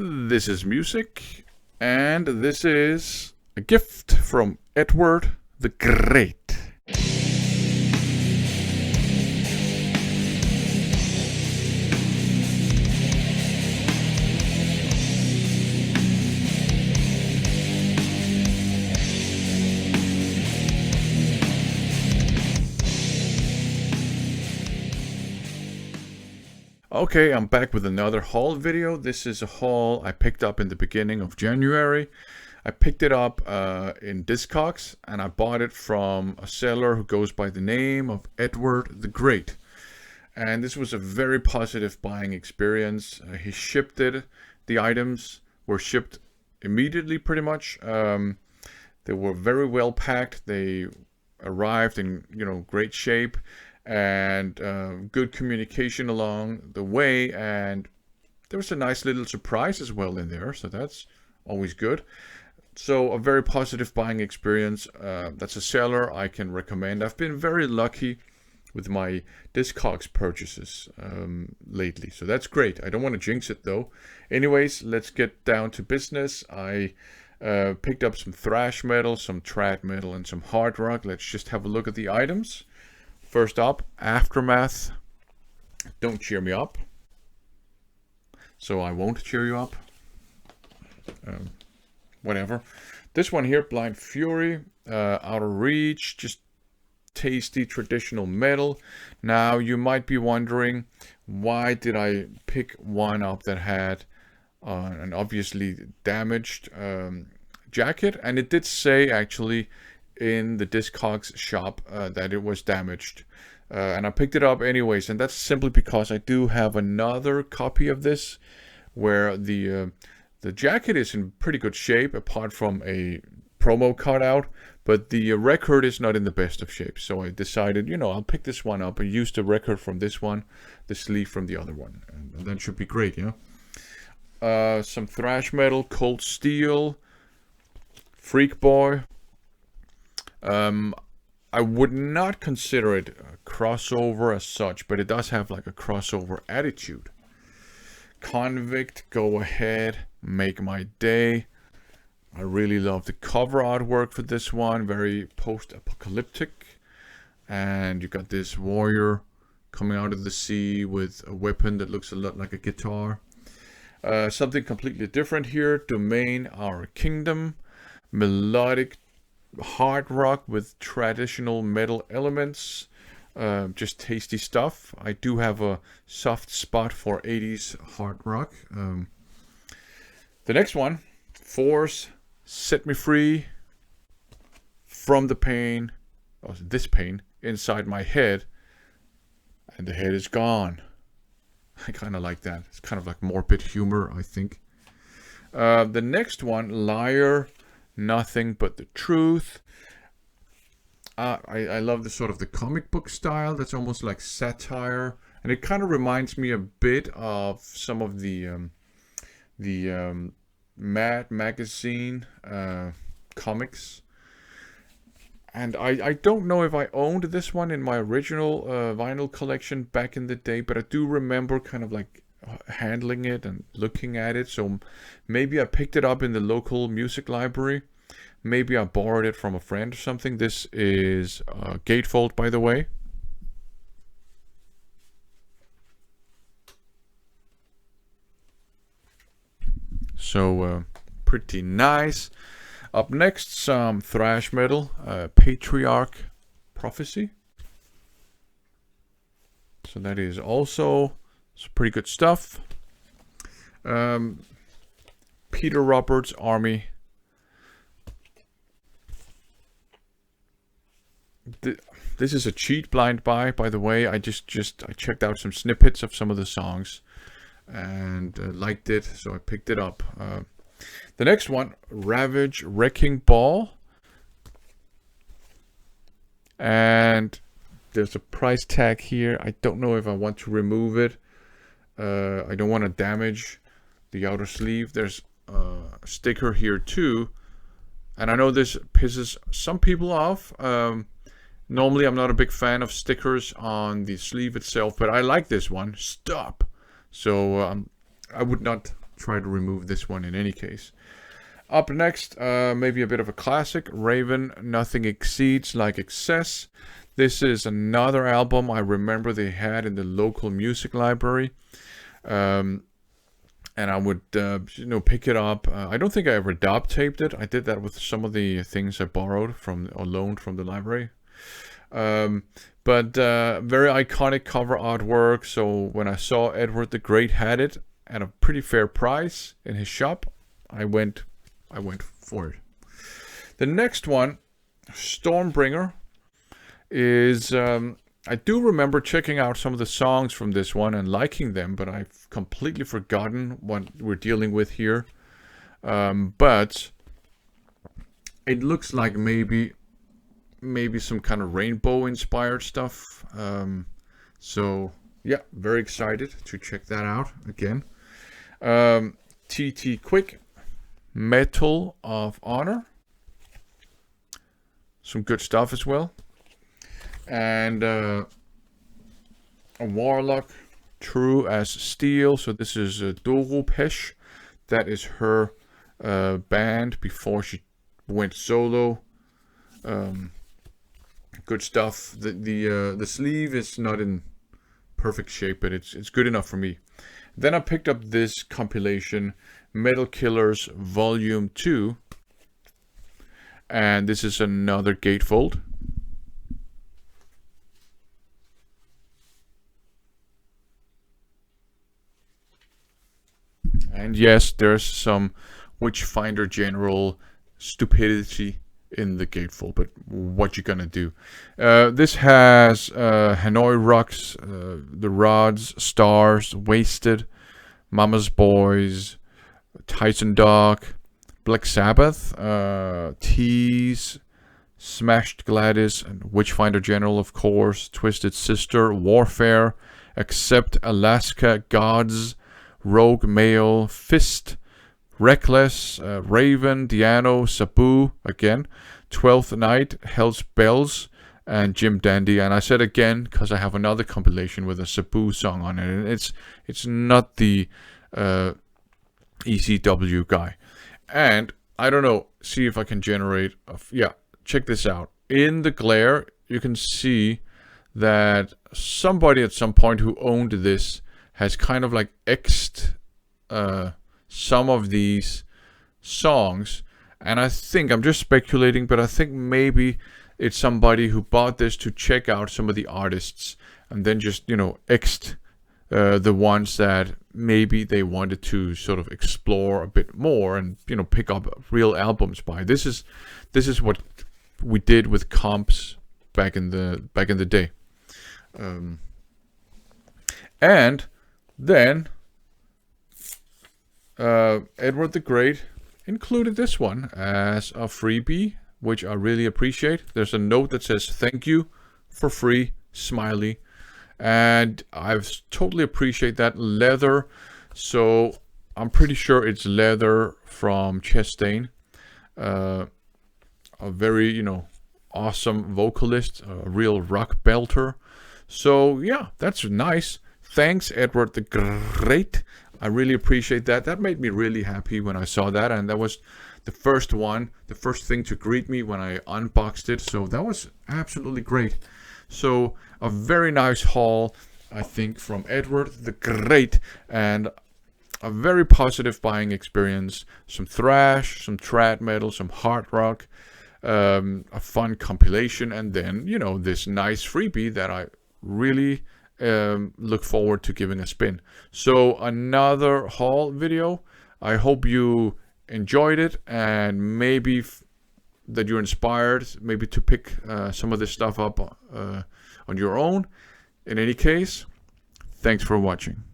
This is music, and this is a gift from Edward the Great. Okay, I'm back with another haul video. This is a haul I picked up in the beginning of January. I picked it up in Discogs, and I bought it from a seller who goes by the name of Edward the Great. And this was a very positive buying experience. He shipped it. The items were shipped immediately, pretty much. They were very well packed. They arrived in great shape, and good communication along the way, and there was a nice little surprise as well in there, so that's always good. So a very positive buying experience. That's a seller I can recommend. I've been very lucky with my Discogs purchases lately, so that's great. I don't want to jinx it though. Anyways, let's get down to business. I picked up some thrash metal, some trad metal, and some hard rock. Let's just have a look at the items. First up, Aftermath, Don't Cheer Me Up. So I won't cheer you up. Whatever. This one here, Blind Fury, Out of Reach, just tasty traditional metal. Now you might be wondering, why did I pick one up that had an obviously damaged jacket? And it did say actually in the Discogs shop that it was damaged, and I picked it up anyways, and that's simply because I do have another copy of this where the jacket is in pretty good shape apart from a promo cutout, but the record is not in the best of shape. So I decided, I'll pick this one up and use the record from this one, the sleeve from the other one, and that should be great. Some thrash metal, Coldsteel, Freakboy. I would not consider it a crossover as such, but it does have like a crossover attitude. Convict, Go Ahead, Make My Day. I really love the cover artwork for this one, very post-apocalyptic. And you got this warrior coming out of the sea with a weapon that looks a lot like a guitar. Something completely different here, Domain, Our Kingdom, melodic hard rock with traditional metal elements, just tasty stuff. I do have a soft spot for 80s hard rock. The next one, Force, Set Me Free from the pain, or this pain inside my head, and the head is gone. I kind of like that. It's kind of like morbid humor, I think. The next one, Liar, Nothing But the Truth. I love the sort of the comic book style. That's almost like satire, and it kind of reminds me a bit of some of the Mad Magazine comics. And I don't know if I owned this one in my original vinyl collection back in the day, but I do remember kind of like handling it and looking at it. So maybe I picked it up in the local music library. Maybe I borrowed it from a friend or something. This is gatefold, by the way. So pretty nice. Up next, some thrash metal, Patriarch, Prophecy. So that is also some pretty good stuff. Peter Roberts, Army. This is a cheat blind buy, by the way. I checked out some snippets of some of the songs and liked it, so I picked it up. The next one, Ravage, Wrecking Ball. And there's a price tag here. I don't know if I want to remove it. I don't want to damage the outer sleeve. There's a sticker here too. And I know this pisses some people off. Normally I'm not a big fan of stickers on the sleeve itself, but I like this one. Stop. So I would not try to remove this one in any case. Up next, maybe a bit of a classic, Raven, Nothing Exceeds Like Excess. This is another album I remember they had in the local music library. And I would, pick it up. I don't think I ever dub taped it. I did that with some of the things I borrowed from or loaned from the library. But very iconic cover artwork. So when I saw Edward the Great had it at a pretty fair price in his shop, I went for it. The next one, Stormbringer, is I do remember checking out some of the songs from this one and liking them, but I've completely forgotten what we're dealing with here. But it looks like maybe some kind of rainbow inspired stuff. So yeah, very excited to check that out again. TT Quick, Metal of Honor, some good stuff as well. And a Warlock, True as Steel. So this is Doro Pesh. That is her band before she went solo. Good stuff. The sleeve is not in perfect shape, but it's good enough for me. Then I picked up this compilation, Metal Killers Volume 2. And this is another gatefold. And yes, there's some Witchfinder General stupidity in the gatefold, but what you gonna do? This has Hanoi Rocks, The Rods, Stars, Wasted, Mama's Boys, Tyson Dog, Black Sabbath, Tease, Smashed Gladys, and Witchfinder General, of course, Twisted Sister, Warfare, Accept Alaska, Gods, Rogue Male, Fist, Reckless, Raven, Diano, Sabu, again, 12th Night, Hell's Bells, and Jim Dandy. And I said again because I have another compilation with a Sabu song on it, and it's not the ECW guy. And I don't know, see if I can generate yeah, check this out. In the glare, you can see that somebody at some point who owned this has kind of like X'd some of these songs, and I think, I'm just speculating, but I think maybe it's somebody who bought this to check out some of the artists and then just, X'd the ones that maybe they wanted to sort of explore a bit more and, pick up real albums by. This is what we did with comps back in the day. And then Edward the Great included this one as a freebie, which I really appreciate. There's a note that says thank you for free, smiley, and I totally appreciate that. Leather, so I'm pretty sure it's leather from Chastain, a very awesome vocalist, a real rock belter. So yeah, that's nice. Thanks, Edward the Great. I really appreciate that. That made me really happy when I saw that, and that was the first thing to greet me when I unboxed it. So that was absolutely great. So a very nice haul, I think, from Edward the Great, and a very positive buying experience. Some thrash, some trad metal, some hard rock, a fun compilation, and then this nice freebie that I really look forward to giving a spin. So another haul video. I hope you enjoyed it, and maybe that you're inspired maybe to pick some of this stuff up on your own. In any case, thanks for watching.